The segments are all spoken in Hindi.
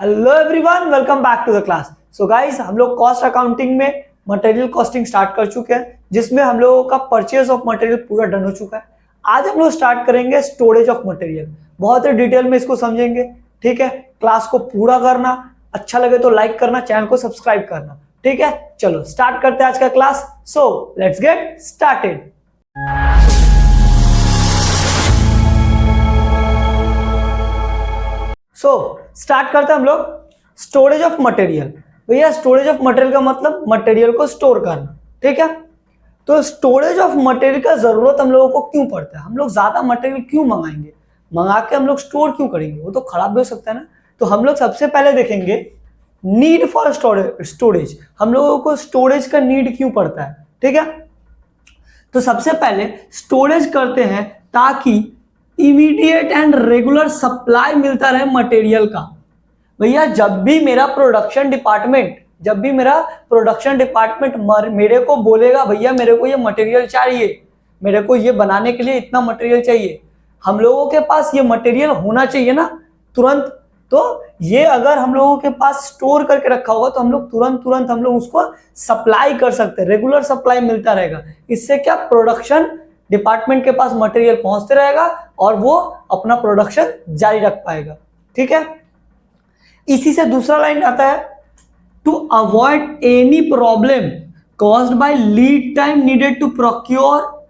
Hello everyone, welcome back to the class. So guys, हम लोग कॉस्ट अकाउंटिंग में मटेरियल कॉस्टिंग स्टार्ट कर चुके हैं, जिसमें हम लोगों का परचेज ऑफ मटेरियल पूरा डन हो चुका है। आज हम लोग स्टार्ट करेंगे स्टोरेज ऑफ मटेरियल। बहुत ही डिटेल में इसको समझेंगे। ठीक है, क्लास को पूरा करना, अच्छा लगे तो लाइक करना, चैनल को सब्सक्राइब करना। ठीक है, चलो स्टार्ट करते हैं आज का class. So let's get started. Start करते हैं हम लोग स्टोरेज ऑफ मटेरियल। भैया, स्टोरेज ऑफ मटेरियल का मतलब मटेरियल को स्टोर करना। ठीक है, तो स्टोरेज ऑफ मटेरियल का जरूरत हम लोगों को क्यों पड़ता है? हम लोग ज्यादा मटेरियल क्यों मंगाएंगे? मंगा के हम लोग स्टोर क्यों करेंगे? वो तो खराब भी हो सकता है ना। तो हम लोग सबसे पहले देखेंगे नीड फॉर स्टोरेज। हम लोगों को स्टोरेज का नीड क्यों पड़ता है? ठीक है, तो सबसे पहले स्टोरेज करते हैं ताकि इमीडिएट एंड रेगुलर सप्लाई मिलता रहे मटेरियल का। भैया, जब भी मेरा प्रोडक्शन डिपार्टमेंट मेरे को बोलेगा भैया मेरे को ये मटेरियल चाहिए, मेरे को ये बनाने के लिए इतना मटेरियल चाहिए, हम लोगों के पास ये मटेरियल होना चाहिए ना तुरंत। तो ये अगर हम लोगों के पास स्टोर करके रखा होगा तो हम लोग तुरंत हम लोग उसको सप्लाई कर सकते हैं, रेगुलर सप्लाई मिलता रहेगा। इससे क्या, प्रोडक्शन डिपार्टमेंट के पास मटेरियल पहुंचते रहेगा और वो अपना प्रोडक्शन जारी रख पाएगा। ठीक है, इसी से दूसरा लाइन आता है, to avoid any problem caused by lead time needed to procure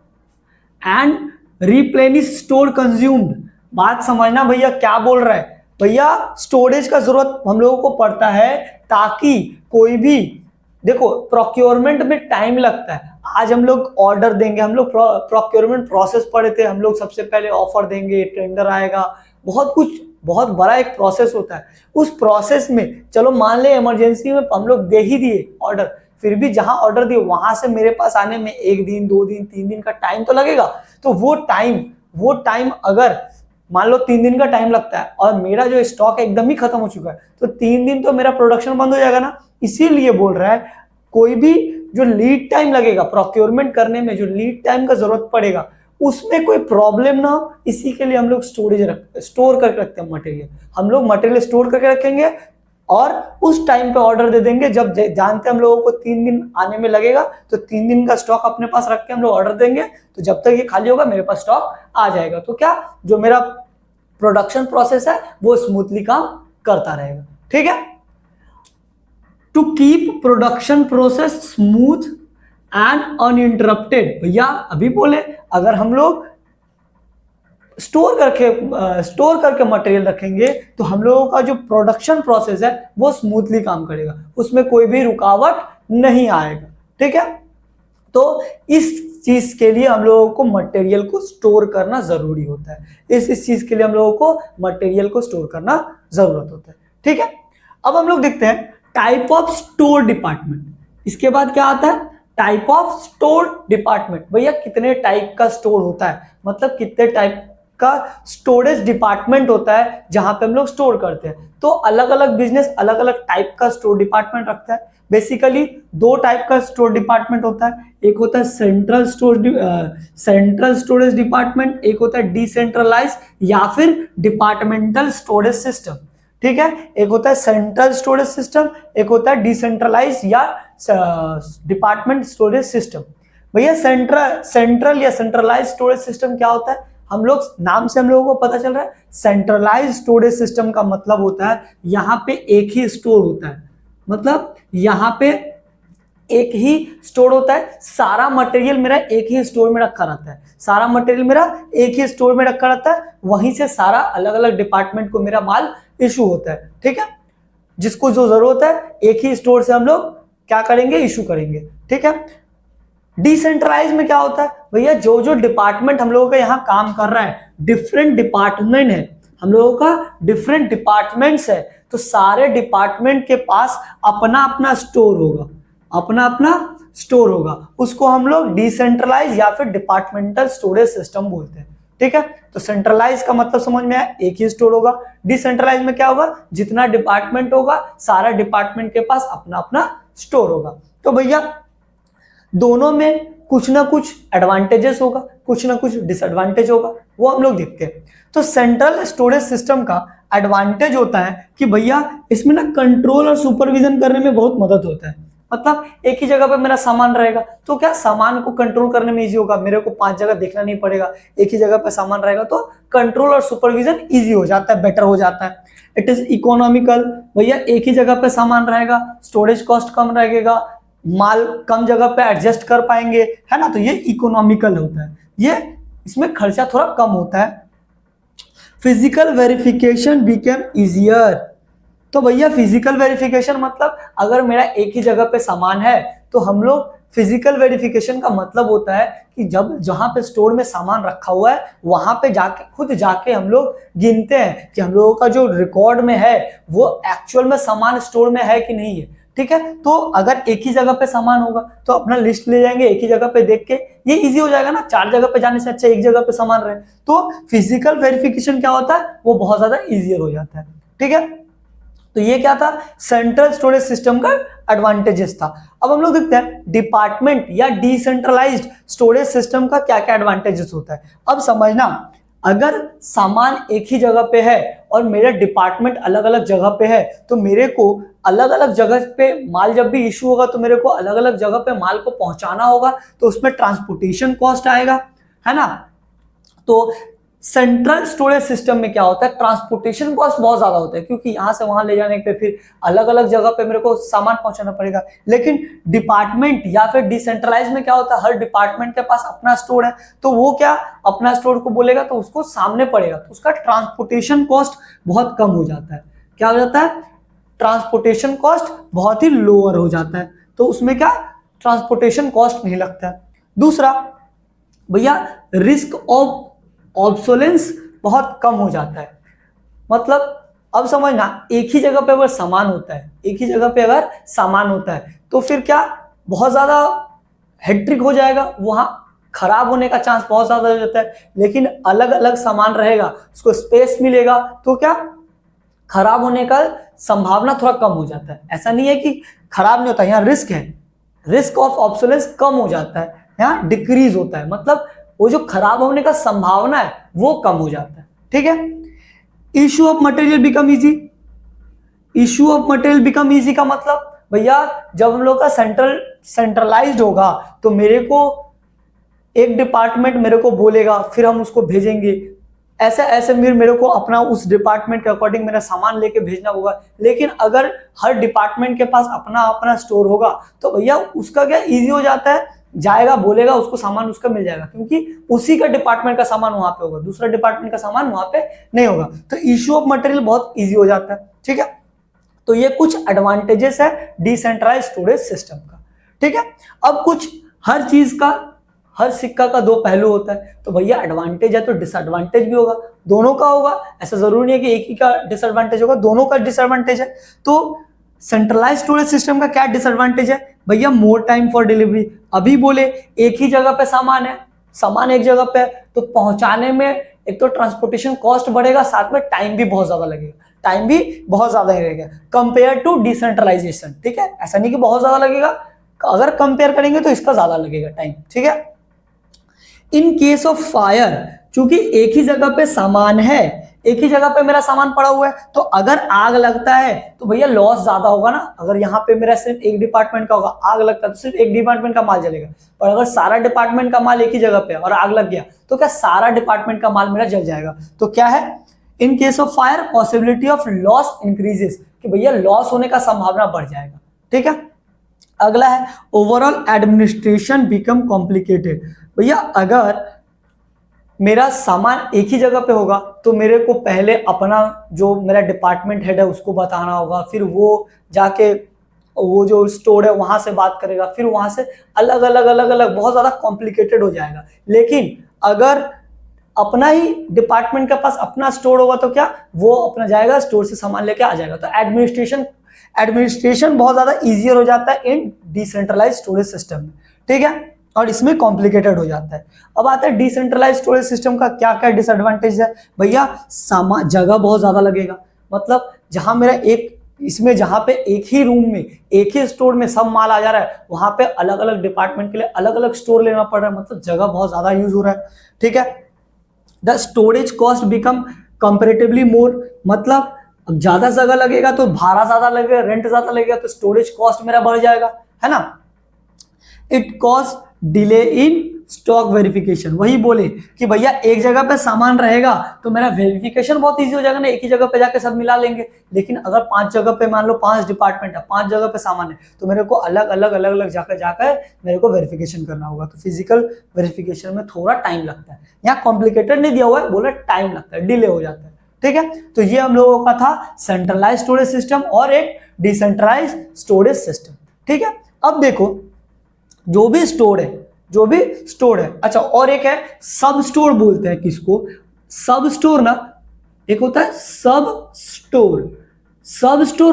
and replenish store consumed. बात समझना भैया, क्या बोल रहा है? भैया, स्टोरेज का जरूरत हम लोगों को पड़ता है ताकि कोई भी, देखो प्रोक्योरमेंट में टाइम लगता है। आज हम लोग ऑर्डर देंगे, हम लोग प्रोक्योरमेंट प्रोसेस पढ़े थे, हम लोग सबसे पहले ऑफर देंगे, टेंडर आएगा, बहुत कुछ, बहुत बड़ा एक प्रोसेस होता है। उस प्रोसेस में चलो मान ले इमरजेंसी में हम लोग दे ही दिए ऑर्डर, फिर भी जहां ऑर्डर दिए वहां से मेरे पास आने में 1 दिन 2 दिन 3 दिन का टाइम तो लगेगा। तो वो टाइम अगर मान लो 3 दिन का टाइम लगता है और मेरा जो स्टॉक एकदम ही खत्म हो चुका है, तो 3 दिन तो मेरा प्रोडक्शन बंद हो जाएगा ना। इसीलिए बोल रहा है कोई भी जो लीड टाइम लगेगा प्रोक्योरमेंट करने में, जो लीड टाइम का जरूरत पड़ेगा, उसमें कोई प्रॉब्लम ना हो, इसी के लिए हम लोग स्टोर करके रखते हैं मटेरियल। हम लोग मटेरियल स्टोर करके रखेंगे और उस टाइम पे ऑर्डर दे देंगे। जब जानते हैं हम लोगों को 3 दिन आने में लगेगा, तो 3 दिन का स्टॉक अपने पास रख के हम लोग ऑर्डर देंगे, तो जब तक ये खाली होगा मेरे पास स्टॉक आ जाएगा। तो क्या, जो मेरा प्रोडक्शन प्रोसेस है वो स्मूथली काम करता रहेगा। ठीक है, to keep production process smooth and uninterrupted. भैया अभी बोले, अगर हम लोग स्टोर करके मटेरियल रखेंगे तो हम लोगों का जो प्रोडक्शन प्रोसेस है वो स्मूथली काम करेगा, उसमें कोई भी रुकावट नहीं आएगा। ठीक है, तो इस चीज के लिए हम लोगों को मटेरियल को स्टोर करना जरूरी होता है। इस चीज के लिए हम लोगों को मटेरियल को स्टोर करना जरूरत होता है। ठीक है, अब हम लोग देखते हैं टाइप ऑफ स्टोर डिपार्टमेंट। इसके बाद क्या आता है? Type of store department. भैया, कितने टाइप का स्टोर होता है, मतलब कितने टाइप का स्टोरेज डिपार्टमेंट होता है जहां पे हम लोग स्टोर करते हैं। तो अलग अलग बिजनेस अलग अलग टाइप का स्टोर डिपार्टमेंट रखता है। बेसिकली 2 टाइप का स्टोर डिपार्टमेंट होता है, एक होता है सेंट्रल स्टोरेज डिपार्टमेंट, एक होता है डिसेंट्रलाइज या फिर डिपार्टमेंटल स्टोरेज सिस्टम। ठीक है, एक होता है सेंट्रल स्टोरेज सिस्टम, एक होता है डिसेंट्रलाइज या डिपार्टमेंट स्टोरेज सिस्टम। भैया, सेंट्रल या सेंट्रलाइज स्टोरेज सिस्टम क्या होता है? हम लोग नाम से हम लोगों को पता चल रहा है, सेंट्रलाइज स्टोरेज सिस्टम का मतलब होता है यहां पे एक ही स्टोर होता है, मतलब यहां पे एक ही स्टोर होता है, सारा मटेरियल मेरा एक ही स्टोर में रखा रहता है, सारा मटेरियल मेरा एक ही स्टोर में रखा रहता है, वहीं से सारा अलग अलग डिपार्टमेंट को मेरा माल इशू होता है। ठीक है, जिसको जो जरूरत है एक ही स्टोर से हम लोग क्या करेंगे, इशू करेंगे। ठीक है, डिसेंट्रलाइज में क्या होता है? भैया, जो जो डिपार्टमेंट हम लोगों का यहाँ काम कर रहा है, डिफरेंट डिपार्टमेंट है, हम लोगों का डिफरेंट डिपार्टमेंट्स है, तो सारे डिपार्टमेंट के पास अपना अपना स्टोर होगा, अपना अपना स्टोर होगा, उसको हम लोग डिसेंट्रलाइज या फिर डिपार्टमेंटल स्टोरेज सिस्टम बोलते हैं। ठीक है, तो सेंट्रलाइज का मतलब समझ में आया, एक ही स्टोर होगा। डिसेंट्रलाइज में क्या होगा? जितना डिपार्टमेंट होगा सारा डिपार्टमेंट के पास अपना अपना स्टोर होगा। तो भैया, दोनों में कुछ ना कुछ एडवांटेजेस होगा, कुछ ना कुछ डिसएडवांटेज होगा, वो हम लोग देखते हैं। तो सेंट्रल स्टोरेज सिस्टम का एडवांटेज होता है कि भैया इसमें ना कंट्रोल और सुपरविजन करने में बहुत मदद होता है। मतलब एक ही जगह पे मेरा सामान रहेगा तो क्या सामान को कंट्रोल करने में इजी होगा, मेरे को 5 जगह देखना नहीं पड़ेगा, एक ही जगह पे सामान रहेगा तो कंट्रोल और सुपरविजन इजी हो जाता है, बेटर हो जाता है। इट इज इकोनॉमिकल, भैया एक ही जगह पे सामान रहेगा, स्टोरेज कॉस्ट कम रहेगा, माल कम जगह पे एडजस्ट कर पाएंगे, है ना, तो ये इकोनॉमिकल होता है, ये इसमें खर्चा थोड़ा कम होता है। फिजिकल वेरिफिकेशन बिकम इजियर, तो भैया फिजिकल वेरिफिकेशन मतलब अगर मेरा एक ही जगह पे सामान है तो हम लोग फिजिकल वेरिफिकेशन का मतलब होता है कि जब जहां पे स्टोर में सामान रखा हुआ है वहां पे जाके खुद जाके हम लोग गिनते हैं कि हम लोगों का जो रिकॉर्ड में है वो एक्चुअल में सामान स्टोर में है कि नहीं है। ठीक है, तो अगर एक ही जगह पे सामान होगा तो अपना लिस्ट ले जाएंगे, एक ही जगह पे देख के ये इजी हो जाएगा ना, 4 जगह पे जाने से अच्छा एक जगह पे सामान रहे। तो फिजिकल वेरिफिकेशन क्या होता है, वो बहुत ज्यादा इजियर हो जाता है। ठीक है, तो ये क्या था, सेंट्रल स्टोरेज सिस्टम का एडवांटेजेस था। अब हम लोग देखते हैं डिपार्टमेंट या डिसेंट्रलाइज्ड स्टोरेज सिस्टम का क्या क्या एडवांटेजेस होता है। अब समझना, अगर सामान एक ही जगह पे है और मेरा डिपार्टमेंट अलग अलग जगह पे है तो मेरे को अलग अलग जगह पे माल जब भी इशू होगा तो मेरे को अलग अलग जगह पे माल को पहुंचाना होगा, तो उसमें ट्रांसपोर्टेशन कॉस्ट आएगा, है ना। तो सेंट्रल स्टोरेज सिस्टम में क्या होता है, ट्रांसपोर्टेशन कॉस्ट बहुत ज्यादा होता है क्योंकि यहां से वहां ले जाने पे फिर अलग अलग जगह पे मेरे को सामान पहुंचाना पड़ेगा। लेकिन डिपार्टमेंट या फिर डिसेंट्रलाइज में क्या होता है, हर डिपार्टमेंट के पास अपना स्टोर है, तो वो क्या अपना स्टोर को बोलेगा तो उसको सामने पड़ेगा, तो उसका ट्रांसपोर्टेशन कॉस्ट बहुत कम हो जाता है। क्या हो जाता है, ट्रांसपोर्टेशन कॉस्ट बहुत ही लोअर हो जाता है, तो उसमें क्या ट्रांसपोर्टेशन कॉस्ट नहीं लगता है। दूसरा भैया रिस्क ऑफ ऑब्सोलेंस बहुत कम हो जाता है। मतलब अब समझना, एक ही जगह पे अगर सामान होता है, एक ही जगह पे अगर सामान होता है तो फिर क्या बहुत ज्यादा हेक्टिक हो जाएगा, वहां खराब होने का चांस बहुत ज्यादा हो जाता है। लेकिन अलग अलग सामान रहेगा, उसको स्पेस मिलेगा, तो क्या खराब होने का संभावना थोड़ा कम हो जाता है। ऐसा नहीं है कि खराब नहीं होता, यहाँ रिस्क है, रिस्क ऑफ ऑब्सोलेंस कम हो जाता है, यहाँ डिक्रीज होता है, मतलब वो जो खराब होने का संभावना है वो कम हो जाता है। ठीक है, issue of material become easy, issue of material become easy का मतलब भैया जब हम लोग का सेंट्रलाइज्ड होगा तो मेरे को एक डिपार्टमेंट मेरे को बोलेगा, फिर हम उसको भेजेंगे, ऐसे ऐसे मेरे को अपना उस डिपार्टमेंट के अकॉर्डिंग मेरा सामान लेके भेजना होगा। लेकिन अगर हर डिपार्टमेंट के पास अपना अपना स्टोर होगा तो भैया उसका क्या इजी हो जाता है, जाएगा बोलेगा उसको सामान उसका मिल जाएगा, क्योंकि उसी का डिपार्टमेंट का सामान वहां पे होगा, दूसरा डिपार्टमेंट का सामान वहां पे नहीं होगा, तो इश्यू ऑफ मटेरियल बहुत इजी हो जाता है। ठीक है, तो ये कुछ एडवांटेजेस है डिसेंट्रलाइज्ड स्टोरेज सिस्टम का। ठीक है, अब कुछ हर चीज का, हर सिक्का का दो पहलू होता है, तो भैया एडवांटेज है तो डिसएडवांटेज भी होगा, दोनों का होगा, ऐसा जरूरी नहीं है कि एक ही का डिसएडवांटेज होगा, दोनों का डिसएडवांटेज है। तो सेंट्रलाइज स्टोरेज सिस्टम का क्या डिसएडवांटेज है भैया, मोर टाइम फॉर डिलीवरी। अभी बोले एक ही जगह पे सामान है, सामान एक जगह पे तो पहुंचाने में एक तो ट्रांसपोर्टेशन कॉस्ट बढ़ेगा, साथ में टाइम भी बहुत ज्यादा लगेगा, टाइम भी बहुत ज्यादा लगेगा कंपेयर टू डिसेंट्रलाइजेशन। ठीक है, ऐसा नहीं कि बहुत ज्यादा लगेगा, अगर कंपेयर करेंगे तो इसका ज्यादा लगेगा टाइम। ठीक है, इन केस ऑफ फायर, चूंकि एक ही जगह पे सामान है, एक ही जगह पे मेरा सामान पड़ा हुआ है, तो अगर आग लगता है तो भैया लॉस ज्यादा होगा ना। अगर यहाँ पे मेरा सिर्फ एक डिपार्टमेंट का होगा, आग लगता है तो सिर्फ एक डिपार्टमेंट का माल जलेगा, पर अगर सारा डिपार्टमेंट का माल एक ही जगह पे और आग लग गया तो क्या सारा डिपार्टमेंट का माल मेरा जल जाएगा। तो क्या है, in case of fire possibility of loss increases, कि भैया लॉस होने का संभावना बढ़ जाएगा। ठीक है, अगला है ओवरऑल एडमिनिस्ट्रेशन बिकम कॉम्प्लिकेटेड। भैया अगर मेरा सामान एक ही जगह पे होगा तो मेरे को पहले अपना जो मेरा डिपार्टमेंट हेड है उसको बताना होगा, फिर वो जाके वो जो स्टोर है वहां से बात करेगा, फिर वहां से अलग अलग बहुत ज्यादा कॉम्प्लिकेटेड हो जाएगा। लेकिन अगर अपना ही डिपार्टमेंट के पास अपना स्टोर होगा तो क्या वो अपना जाएगा स्टोर से सामान लेके आ जाएगा, तो एडमिनिस्ट्रेशन बहुत ज्यादा इजियर हो जाता है इन डिसेंट्रलाइज स्टोरेज सिस्टम में। ठीक है, और इसमें कॉम्प्लिकेटेड हो जाता है। अब आता है डिसेंट्रलाइज स्टोरेज सिस्टम का क्या क्या डिसएडवांटेज है भैया, सामान जगह बहुत ज्यादा लगेगा, मतलब जहां मेरा एक इसमें जहां पे एक ही रूम में एक ही स्टोर में सब माल आ जा रहा है, वहां पे अलग अलग डिपार्टमेंट के लिए अलग अलग स्टोर लेना पड़ रहा है, मतलब जगह बहुत ज्यादा यूज हो रहा है। ठीक है, the storage cost become comparatively more, मतलब अब ज्यादा जगह लगेगा तो भाड़ा ज्यादा लगेगा, रेंट ज्यादा लगेगा तो स्टोरेज कॉस्ट मेरा बढ़ जाएगा, है ना। It cause delay in stock verification, वही बोले कि भैया एक जगह पे सामान रहेगा तो मेरा वेरिफिकेशन बहुत इजी हो जाएगा ना, एक ही जगह पे जाके सब मिला लेंगे। लेकिन अगर 5 जगह पे, मान लो 5 डिपार्टमेंट है, 5 जगह पे सामान है, तो मेरे को अलग अलग जाकर जाकर मेरे को वेरिफिकेशन करना होगा। तो फिजिकल वेरिफिकेशन में थोड़ा टाइम लगता है। यहाँ कॉम्प्लिकेटेड नहीं दिया हुआ है, बोला टाइम लगता है, डिले हो जाता है, ठीक है। तो ये हम लोगों का था सेंट्रलाइज स्टोरेज सिस्टम और एक डिसेंट्रलाइज स्टोरेज सिस्टम, ठीक है। अब देखो जो भी स्टोर है, अच्छा, और एक है सब स्टोर, बोलते हैं किसको, सब स्टोर ना, एक होता है सब स्टोर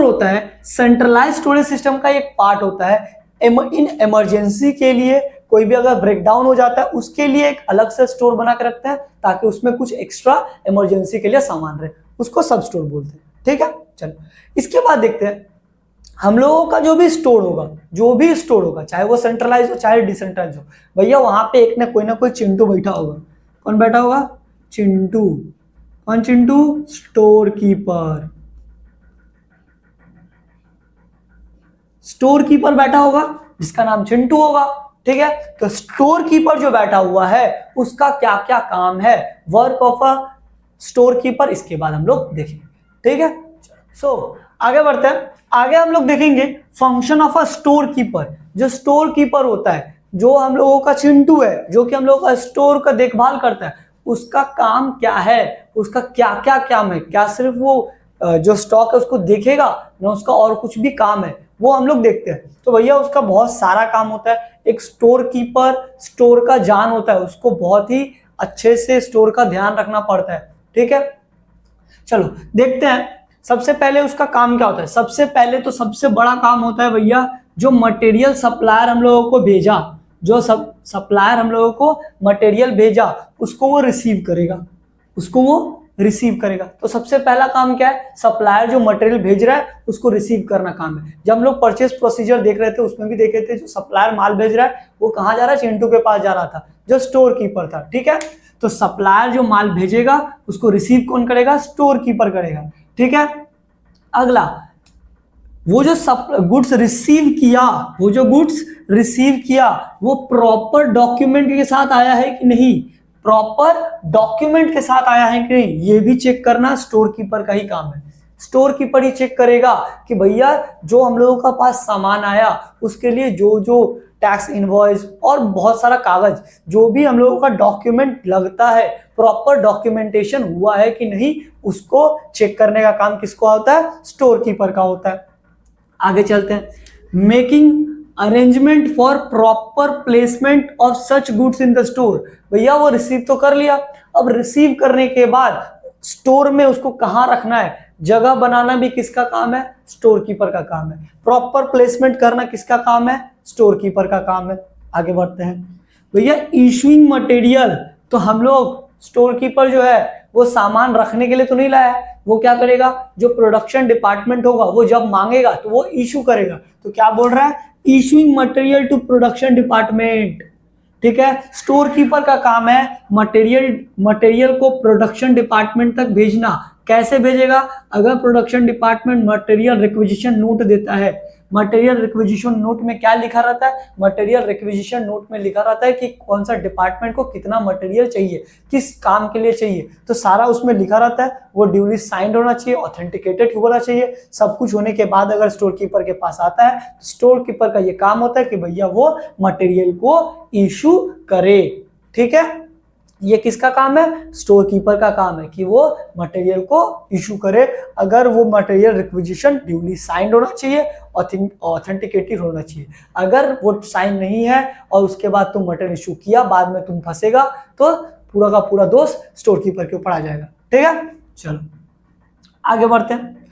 होता है सेंट्रलाइज स्टोरेज सिस्टम का एक पार्ट होता है। इन इमरजेंसी के लिए कोई भी अगर ब्रेकडाउन हो जाता है उसके लिए एक अलग से स्टोर बना के रखते हैं ताकि उसमें कुछ एक्स्ट्रा इमरजेंसी के लिए सामान रहे, उसको सब स्टोर बोलते हैं, ठीक है। चलो इसके बाद देखते हैं हम लोगों का जो भी स्टोर होगा, चाहे वो सेंट्रलाइज हो चाहे डिसेंट्रलाइज हो, भैया वहां पे एक ना कोई चिंटू बैठा होगा। कौन बैठा होगा? चिंटू। कौन चिंटू? स्टोर कीपर बैठा होगा जिसका नाम चिंटू होगा, ठीक है। तो स्टोर कीपर जो बैठा हुआ है उसका क्या क्या काम है, work of a store keeper, इसके बाद हम लोग देखेंगे, ठीक है। सो आगे बढ़ते हैं। आगे हम लोग देखेंगे function of a store keeper. जो स्टोर कीपर होता है, जो हम लोगों का चिंटू है, जो कि हम लोगों का स्टोर का देखभाल करता है, उसका काम क्या है, उसका क्या क्या काम है, क्या सिर्फ वो जो स्टॉक है उसको देखेगा ना, उसका और कुछ भी काम है, वो हम लोग देखते हैं। तो भैया उसका बहुत सारा काम होता है। एक स्टोर कीपर स्टोर का जान होता है, उसको बहुत ही अच्छे से स्टोर का ध्यान रखना पड़ता है, ठीक है। चलो देखते हैं सबसे पहले उसका काम क्या होता है। सबसे पहले तो सबसे बड़ा काम होता है भैया, जो मटेरियल सप्लायर हम लोगों को भेजा, जो सप्लायर हम लोगों को मटेरियल भेजा उसको वो रिसीव करेगा। तो सबसे पहला काम क्या है, सप्लायर जो मटेरियल भेज रहा है उसको रिसीव करना काम है। जब हम लोग परचेस प्रोसीजर देख रहे थे उसमें भी देखे थे, जो सप्लायर माल भेज रहा है वो कहाँ जा रहा है, चिंटू के पास जा रहा था जो स्टोर कीपर था, ठीक है। तो सप्लायर जो माल भेजेगा उसको रिसीव कौन करेगा, स्टोर कीपर करेगा, ठीक है। अगला, वो जो गुड्स रिसीव किया वो प्रॉपर डॉक्यूमेंट के साथ आया है कि नहीं, ये भी चेक करना स्टोर कीपर का ही काम है। स्टोर कीपर ही चेक करेगा कि भैया जो हम लोगों का पास सामान आया उसके लिए जो जो टैक्स इनवॉइस और बहुत सारा कागज, जो भी हम लोगों का डॉक्यूमेंट लगता है, प्रॉपर डॉक्यूमेंटेशन हुआ है कि नहीं, उसको चेक करने का काम किसको होता है, स्टोर कीपर का होता है। आगे चलते हैं। Making arrangement for proper placement of such goods in the store. भैया वो रिसीव तो कर लिया, अब रिसीव करने के बाद स्टोर में उसको कहाँ रखना है, जगह बनाना भी किसका काम है, स्टोर कीपर का काम है। प्रॉपर प्लेसमेंट करना किसका काम है, स्टोर कीपर का काम है। आगे बढ़ते हैं भैया। इशूइंग मटेरियल, तो हम लोग स्टोर कीपर जो है वो सामान रखने के लिए तो नहीं लाया है, वो क्या करेगा, जो प्रोडक्शन डिपार्टमेंट होगा वो जब मांगेगा तो वो इशू करेगा। तो क्या बोल रहा है, issuing material to production department, ठीक है। स्टोर कीपर का काम है मटेरियल को प्रोडक्शन डिपार्टमेंट तक भेजना। कैसे भेजेगा, अगर production department material requisition note देता है, मटेरियल रिक्विजिशन नोट में क्या लिखा रहता है, मटेरियल रिक्विजिशन नोट में लिखा रहता है कि कौन सा डिपार्टमेंट को कितना मटेरियल चाहिए, किस काम के लिए चाहिए, तो सारा उसमें लिखा रहता है। वो ड्यूली साइंड होना चाहिए, ऑथेंटिकेटेड होना चाहिए। सब कुछ होने के बाद अगर स्टोर कीपर के पास आता है तो स्टोर कीपर का ये काम होता है कि भैया वो मटेरियल को इशू करे, ठीक है। ये किसका काम है, स्टोर कीपर का काम है कि वो मटेरियल को इशू करे। अगर वो मटेरियल रिक्विजिशन ड्यूली साइंड होना चाहिए, ऑथेंटिकेटेड होना चाहिए। अगर वो साइन नहीं है और उसके बाद तुम मटेरियल इशू किया, बाद में तुम फंसेगा तो पूरा का पूरा दोष स्टोर कीपर के ऊपर आ जाएगा, ठीक है। चलो आगे बढ़ते हैं।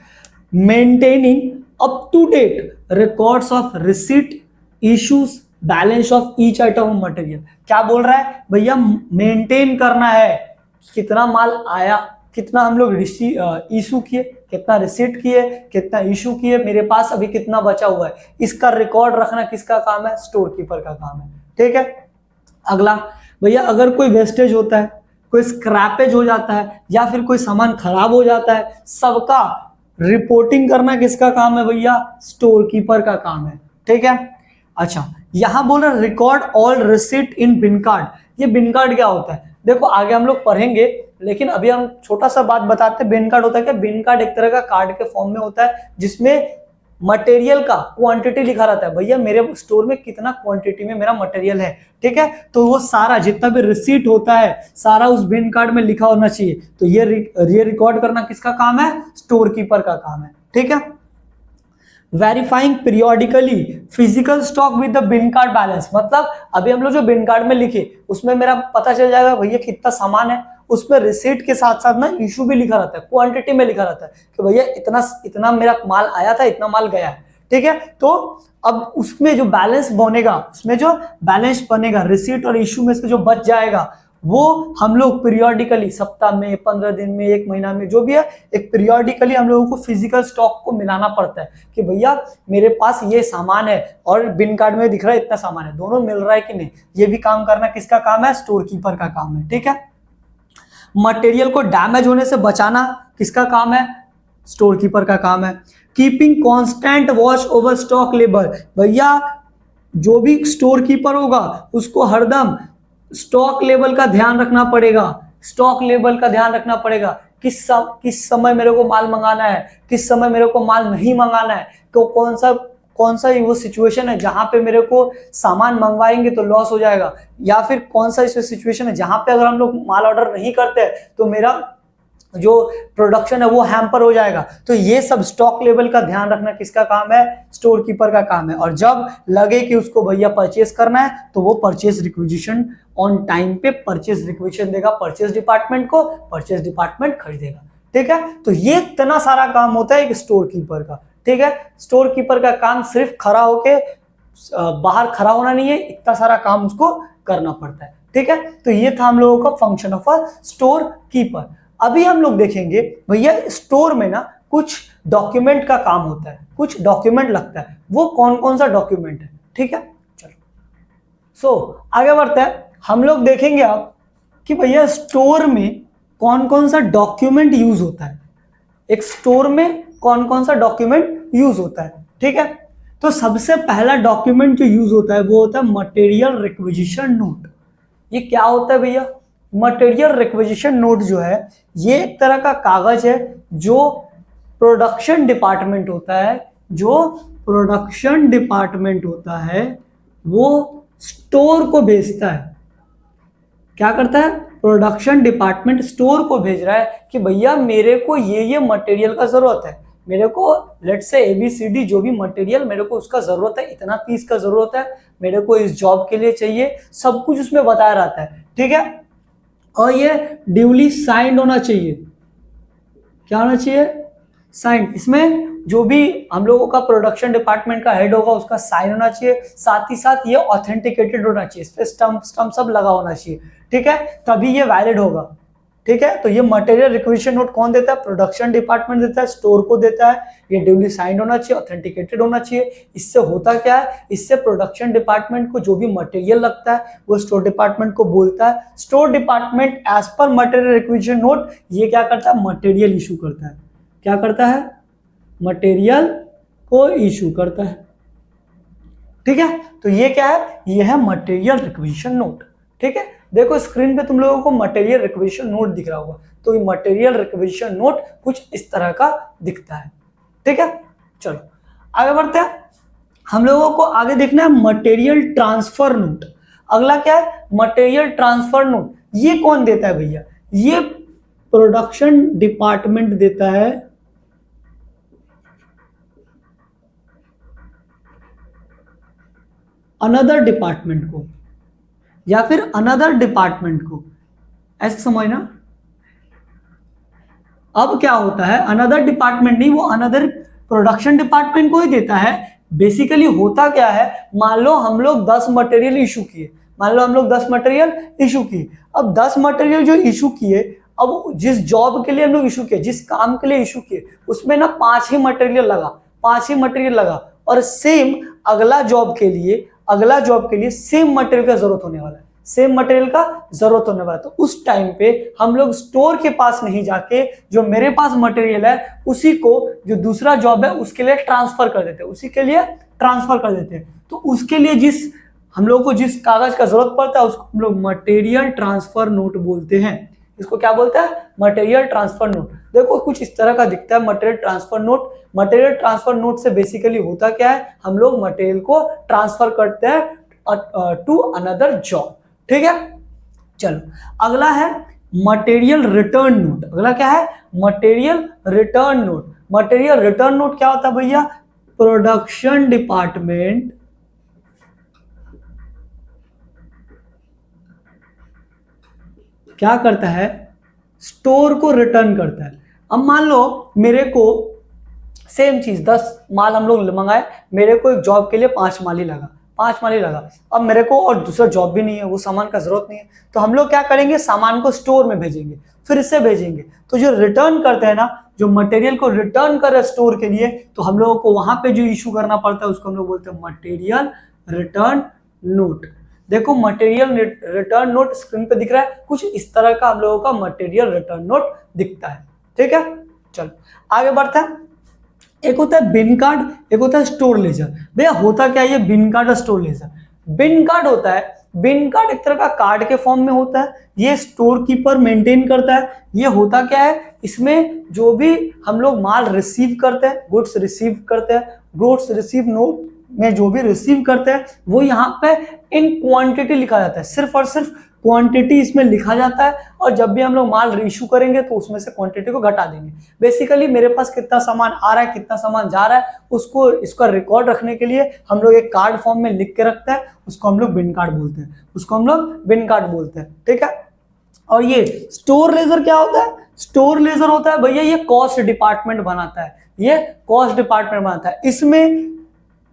Maintaining up to date records of receipt, issues, balance of each item of material. क्या बोल रहा है भैया, मेंटेन करना है कितना माल आया, कितना हम लोग इशू किए, कितना रिसीट किए, कितना इशू किए, मेरे पास अभी कितना बचा हुआ है, इसका रिकॉर्ड रखना किसका काम है, स्टोर कीपर का काम है, ठीक है। अगला भैया, अगर कोई वेस्टेज होता है, कोई स्क्रैपेज हो जाता है या फिर कोई सामान खराब हो जाता है, सबका रिपोर्टिंग करना किसका काम है भैया? स्टोर कीपर का काम है। ठीक है, अच्छा यहां बोल रहा रिकॉर्ड ऑल रिसिट इन बिन कार्ड। ये बिन कार्ड क्या होता है? देखो आगे हम लोग पढ़ेंगे, लेकिन अभी हम छोटा सा बात बताते हैं। बिन कार्ड होता है क्या? बिन कार्ड एक तरह का कार्ड के फॉर्म में होता है जिसमें मटेरियल का क्वांटिटी लिखा रहता है, भैया मेरे स्टोर में कितना क्वांटिटी में मेरा मटेरियल है। ठीक है, तो वो सारा जितना भी रिसीट होता है सारा उस बिन कार्ड में लिखा होना चाहिए। तो ये रिकॉर्ड करना किसका काम है? स्टोर कीपर का काम है। ठीक है, verifying periodically physical stock with the bin card balance, मतलब अभी हम लोग जो बिन कार्ड में लिखे उसमें मेरा पता चल जाएगा भैया कितना सामान है, उसमें रिसीट के साथ साथ ना इशू भी लिखा रहता है, क्वांटिटी में लिखा रहता है कि भैया इतना इतना मेरा माल आया था, इतना माल गया है। ठीक है, तो अब उसमें जो बैलेंस बनेगा, उसमें जो बैलेंस बनेगा रिसीट और इशू में से जो बच जाएगा वो हम लोग पीरियोडिकली सप्ताह में, 15 दिन में, 1 महीना में, जो भी है, एक पीरियोडिकली हम लोगों को फिजिकल स्टॉक को मिलाना पड़ता है कि भैया मेरे पास ये सामान है और बिन कार्ड में दिख रहा है इतना सामान है, दोनों मिल रहा है कि नहीं। ये भी काम करना किसका काम है? स्टोर कीपर का काम है। ठीक है, मटेरियल को डैमेज होने से बचाना किसका काम है? स्टोर कीपर का काम है। Keeping constant watch over stock level, भैया जो भी स्टोर कीपर होगा उसको हरदम स्टॉक लेवल का ध्यान रखना पड़ेगा। स्टॉक लेवल का ध्यान रखना पड़ेगा, किस समय मेरे को माल मंगाना है, किस समय मेरे को माल नहीं मंगाना है, तो कौन सा वो सिचुएशन है जहां पे मेरे को सामान मंगवाएंगे तो लॉस हो जाएगा, या फिर कौन सा सिचुएशन है जहां पे अगर हम लोग माल ऑर्डर नहीं करते तो मेरा जो प्रोडक्शन है वो हैम्पर हो जाएगा। तो ये सब स्टॉक लेवल का ध्यान रखना किसका काम है? स्टोर कीपर का काम है। और जब लगे कि उसको भैया परचेस करना है तो वो परचेस रिक्विजिशन ऑन टाइम पे परचेस रिक्विजिशन देगा परचेस डिपार्टमेंट को, परचेस डिपार्टमेंट खरीदेगा। ठीक है, तो ये इतना सारा काम होता है एक स्टोर कीपर का। ठीक है, स्टोर कीपर का काम सिर्फ खड़ा होके बाहर खड़ा होना नहीं है, इतना सारा काम उसको करना पड़ता है। ठीक है, तो ये था हम लोगों का function of a store keeper. अभी हम लोग देखेंगे भैया स्टोर में ना कुछ डॉक्यूमेंट का काम होता है, कुछ डॉक्यूमेंट लगता है, वो कौन कौन सा डॉक्यूमेंट है। ठीक है, चलो आगे बढ़ते हैं। हम लोग देखेंगे अब कि भैया स्टोर में कौन कौन सा डॉक्यूमेंट यूज होता है, एक स्टोर में कौन कौन सा डॉक्यूमेंट यूज होता है। ठीक है, तो सबसे पहला डॉक्यूमेंट जो यूज होता है वो होता है मटेरियल रिक्विजिशन नोट। ये क्या होता है भैया? मटेरियल रिक्विजिशन नोट जो है ये एक तरह का कागज है जो प्रोडक्शन डिपार्टमेंट होता है, वो स्टोर को भेजता है। क्या करता है? प्रोडक्शन डिपार्टमेंट स्टोर को भेज रहा है कि भैया मेरे को ये मटेरियल का जरूरत है, मेरे को लेट से ABCD जो भी मटेरियल मेरे को उसका जरूरत है, इतना पीस का जरूरत है, मेरे को इस जॉब के लिए चाहिए, सब कुछ उसमें बताया रहता है। ठीक है, और ये ड्यूली साइंड होना चाहिए। क्या होना चाहिए? साइंड। इसमें जो भी हम लोगों का प्रोडक्शन डिपार्टमेंट का हेड होगा उसका साइन होना चाहिए, साथ ही साथ ये ऑथेंटिकेटेड होना चाहिए, इस पे स्टम्प सब लगा होना चाहिए। ठीक है, तभी ये वैलिड होगा। ठीक है, तो ये मटेरियल रिक्विजिशन नोट कौन देता है? प्रोडक्शन डिपार्टमेंट देता है, स्टोर को देता है। ये ड्यूली साइंड होना चाहिए, ऑथेंटिकेटेड होना चाहिए। इससे होता क्या है? इससे प्रोडक्शन डिपार्टमेंट को जो भी मटेरियल लगता है वो स्टोर डिपार्टमेंट को बोलता है, store department as per material requisition note ये क्या करता है? मटेरियल इशू करता है। क्या करता है? मटेरियल को इशू करता है। ठीक है, तो ये क्या है? ये है मटेरियल रिक्विजिशन नोट। ठीक है, देखो स्क्रीन पे तुम लोगों को मटेरियल रिक्विजिशन नोट दिख रहा होगा, तो ये मटेरियल रिक्विजिशन नोट कुछ इस तरह का दिखता है। ठीक है, चलो आगे बढ़ते हैं। हम लोगों को आगे देखना है मटेरियल ट्रांसफर नोट। अगला क्या है? Material transfer note. ये कौन देता है भैया? ये प्रोडक्शन डिपार्टमेंट देता है अनदर डिपार्टमेंट को, या फिर अनदर डिपार्टमेंट को, ऐसे समझना। अब क्या होता है? अनदर डिपार्टमेंट नहीं, वो अनदर प्रोडक्शन डिपार्टमेंट को ही देता है। बेसिकली होता क्या है? मान लो हम लोग 10 मटेरियल इशू किए, अब 10 मटेरियल जो इशू किए, अब जिस जॉब के लिए हम लोग इशू किए, जिस काम के लिए इशू किए, उसमें ना 5 ही मटेरियल लगा, और सेम अगला जॉब के लिए सेम मटेरियल का जरूरत होने वाला है, सेम मटेरियल का जरूरत होने वाला, तो उस टाइम पे हम लोग स्टोर के पास नहीं जाके जो मेरे पास मटेरियल है उसी को जो दूसरा जॉब है उसके लिए ट्रांसफर कर देते हैं, उसी के लिए ट्रांसफर कर देते हैं। तो उसके लिए जिस हम लोग को जिस कागज का जरूरत पड़ता है उसको हम लोग मटेरियल ट्रांसफर नोट बोलते हैं। इसको क्या बोलते हैं? Material transfer note. देखो कुछ इस तरह का दिखता है material transfer note. Material transfer note से बेसिकली होता क्या है, हम लोग मटेरियल को ट्रांसफर करते हैं टू अनदर जॉब। ठीक है, चलो अगला है मटेरियल रिटर्न नोट। अगला क्या है? Material return note. Material return note क्या होता है भैया? प्रोडक्शन डिपार्टमेंट क्या करता है? स्टोर को रिटर्न करता है। अब मान लो मेरे को सेम चीज 10 माल हम लोग मंगाए, मेरे को एक जॉब के लिए 5 माल ही लगा, 5 माल ही लगा। अब मेरे को और दूसरा जॉब भी नहीं है, वो सामान का जरूरत नहीं है, तो हम लोग क्या करेंगे? सामान को स्टोर में भेजेंगे, फिर से भेजेंगे। तो जो रिटर्न करते हैं ना, जो मटेरियल को रिटर्न करे स्टोर के लिए, तो हम लोगों को वहां पे जो इशू करना पड़ता है उसको हम लोग बोलते हैं मटेरियल रिटर्न नोट। देखो मटेरियल रिटर्न नोट स्क्रीन पे दिख रहा है, कुछ इस तरह का हम लोगों का मटेरियल रिटर्न नोट दिखता है। ठीक है, चलो आगे बढ़ते हैं। एक होता है बिन कार्ड, एक होता है स्टोर लेजर। भैया होता क्या है ये बिन कार्ड और स्टोर लेजर? बिन कार्ड होता है, बिन कार्ड एक तरह का कार्ड के फॉर्म में होता है, ये स्टोर कीपर मेंटेन करता है। ये होता क्या है, इसमें जो भी हम लोग माल रिसीव करते हैं, गुड्स रिसीव करते हैं, गुड्स रिसीव नोट में जो भी रिसीव करते हैं वो यहाँ पे इन क्वांटिटी लिखा जाता है, सिर्फ और सिर्फ क्वांटिटी इसमें लिखा जाता है। और जब भी हम लोग माल इशू करेंगे तो उसमें से क्वांटिटी को घटा देंगे। बेसिकली मेरे पास कितना सामान आ रहा है, कितना सामान जा रहा है, उसको इसका रिकॉर्ड रखने के लिए हम लोग एक कार्ड फॉर्म में लिख के रखते हैं, उसको हम लोग बिन कार्ड बोलते हैं, उसको हम लोग बिन कार्ड बोलते हैं। ठीक है, और ये स्टोर लेजर क्या होता है? स्टोर लेजर होता है भैया ये कॉस्ट डिपार्टमेंट बनाता है, ये कॉस्ट डिपार्टमेंट बनाता है। इसमें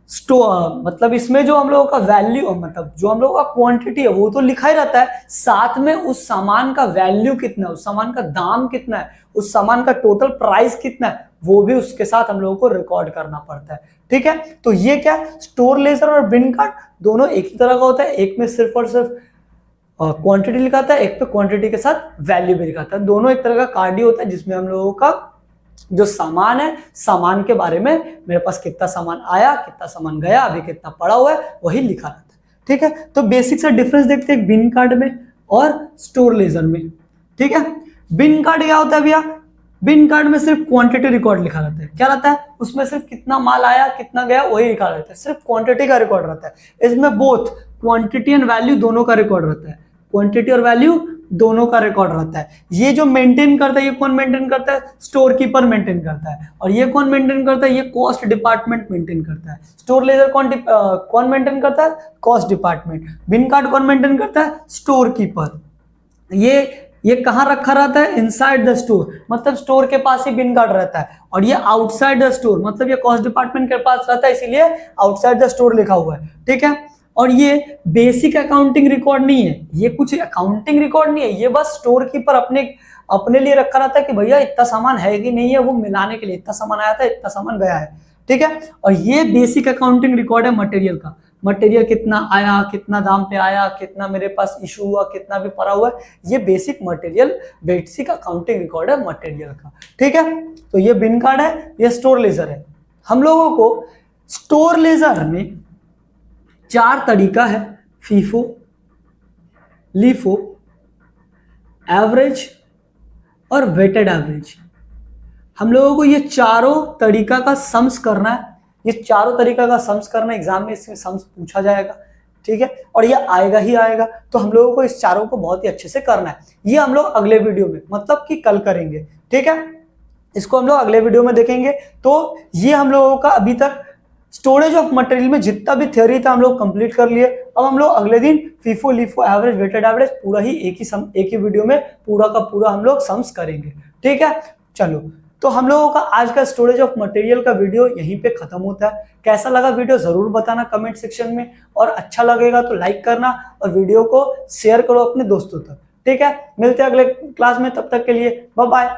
स्टोर मतलब इसमें जो हम लोगों का वैल्यू मतलब जो हम लोगों का क्वांटिटी है वो तो लिखा ही रहता है, साथ में उस सामान का वैल्यू कितना है, उस सामान का दाम कितना है, उस सामान का टोटल प्राइस कितना है, वो भी उसके साथ हम लोगों को रिकॉर्ड करना पड़ता है। ठीक है, तो ये क्या स्टोर लेजर और बिन कार्ड दोनों एक ही तरह का होता है। एक में सिर्फ और सिर्फ क्वांटिटी लिखाता है, एक पे क्वांटिटी के साथ वैल्यू भी लिखाता है। दोनों एक तरह का कार्ड ही होता है जिसमें हम लोगों का जो सामान है, सामान के बारे में मेरे पास कितना सामान आया, कितना सामान गया, अभी कितना पड़ा हुआ है, वही लिखा रहता है। ठीक है, तो बेसिक सा डिफरेंस देखते हैं बिन कार्ड में और स्टोर लेजर में। ठीक है, बिन कार्ड क्या होता है भैया? बिन कार्ड में सिर्फ क्वांटिटी रिकॉर्ड लिखा रहता है। क्या रहता है उसमें? सिर्फ कितना माल आया, कितना गया, वही लिखा रहता है, सिर्फ क्वांटिटी का रिकॉर्ड रहता है। इसमें बोथ क्वांटिटी एंड वैल्यू दोनों का रिकॉर्ड रहता है, क्वांटिटी और वैल्यू दोनों का रिकॉर्ड रहता है। ये जो मेंटेन करता है, ये कौन मेंटेन करता है? स्टोर कीपर मेंटेन करता है। और ये कौन मेंटेन करता है? ये कॉस्ट डिपार्टमेंट मेंटेन करता है। स्टोर लेजर कौन मेंटेन करता है? Cost department. बिन कार्ड कौन मेंटेन करता है? Store keeper. ये कहां रखा रहता है? इनसाइड द स्टोर, मतलब स्टोर के पास ही बिन कार्ड रहता है। और ये आउटसाइड द स्टोर, मतलब ये कॉस्ट डिपार्टमेंट के पास रहता है, इसीलिए आउटसाइड द स्टोर लिखा हुआ है। ठीक है, और ये बेसिक अकाउंटिंग रिकॉर्ड नहीं है, ये कुछ अकाउंटिंग रिकॉर्ड नहीं है, ये बस स्टोर कीपर अपने लिए रखा रहता है कि भैया इतना सामान है कि नहीं है, वो मिलाने के लिए इतना सामान आया था, इतना सामान गया है। ठीक है, और ये बेसिक अकाउंटिंग रिकॉर्ड है मटेरियल का। मटेरियल कितना आया, कितना दाम पे आया, कितना मेरे पास इशू हुआ, कितना भी पड़ा हुआ है, ये बेसिक अकाउंटिंग रिकॉर्ड है मटेरियल का। ठीक है, तो ये बिन कार्ड है, ये स्टोर लेजर है। हम लोगों को स्टोर लेजर में 4 तरीका है, फीफो, लीफो, एवरेज और वेटेड एवरेज। हम लोगों को ये चारों तरीका का सम्स करना है, ये चारों तरीका का सम्स करना है, एग्जाम में इसमें सम्स पूछा जाएगा। ठीक है, और ये आएगा ही आएगा, तो हम लोगों को इस चारों को बहुत ही अच्छे से करना है। ये हम लोग अगले वीडियो में मतलब कि कल करेंगे। ठीक है, इसको हम लोग अगले वीडियो में देखेंगे। तो ये हम लोगों का अभी तक स्टोरेज ऑफ मटेरियल में जितना भी थ्योरी था हम लोग कंप्लीट कर लिए। अब हम लोग अगले दिन FIFO, LIFO, average, weighted average पूरा ही एक ही वीडियो में पूरा का पूरा हम लोग सम्स करेंगे। ठीक है, चलो तो हम लोगों का आज का स्टोरेज ऑफ मटेरियल का वीडियो यहीं पे खत्म होता है। कैसा लगा वीडियो जरूर बताना कमेंट सेक्शन में, और अच्छा लगेगा तो लाइक करना और वीडियो को शेयर करो अपने दोस्तों तक। ठीक है, मिलते हैं अगले क्लास में, तब तक के लिए बाय बाय।